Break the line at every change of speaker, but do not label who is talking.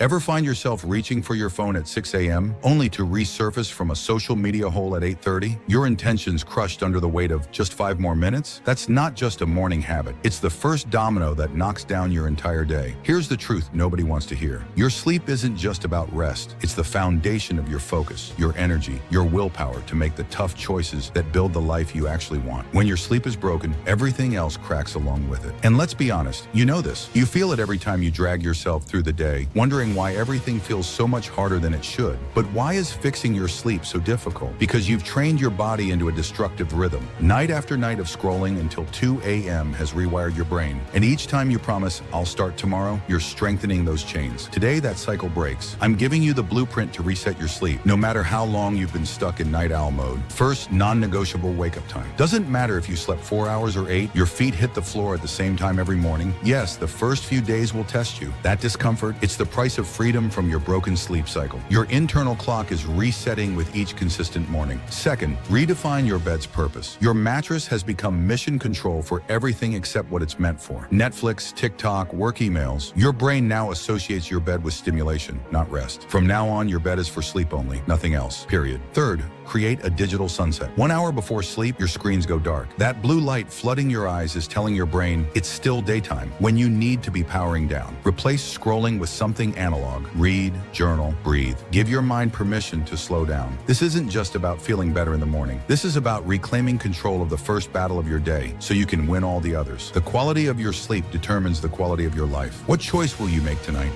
Ever find yourself reaching for your phone at 6 a.m. only to resurface from a social media hole at 8:30? Your intentions crushed under the weight of just 5 more minutes? That's not just a morning habit. It's the first domino that knocks down your entire day. Here's the truth nobody wants to hear. Your sleep isn't just about rest. It's the foundation of your focus, your energy, your willpower to make the tough choices that build the life you actually want. When your sleep is broken, everything else cracks along with it. And let's be honest, you know this. You feel it every time you drag yourself through the day, wondering why everything feels so much harder than it should. But why is fixing your sleep so difficult? Because you've trained your body into a destructive rhythm. Night after night of scrolling until 2 a.m. has rewired your brain. And each time you promise, I'll start tomorrow, you're strengthening those chains. Today, that cycle breaks. I'm giving you the blueprint to reset your sleep, no matter how long you've been stuck in night owl mode. First, non-negotiable wake-up time. Doesn't matter if you slept 4 hours or 8, your feet hit the floor at the same time every morning. Yes, the first few days will test you. That discomfort, it's the price of freedom from your broken sleep cycle. Your internal clock is resetting with each consistent morning. Second, redefine your bed's purpose. Your mattress has become mission control for everything except what it's meant for. Netflix, TikTok, work emails. Your brain now associates your bed with stimulation, not rest. From now on, your bed is for sleep only, nothing else, period. Third, create a digital sunset. 1 hour before sleep, your screens go dark. That blue light flooding your eyes is telling your brain it's still daytime when you need to be powering down. Replace scrolling with something analog. Read, journal, breathe. Give your mind permission to slow down. This isn't just about feeling better in the morning. This is about reclaiming control of the first battle of your day so you can win all the others. The quality of your sleep determines the quality of your life. What choice will you make tonight?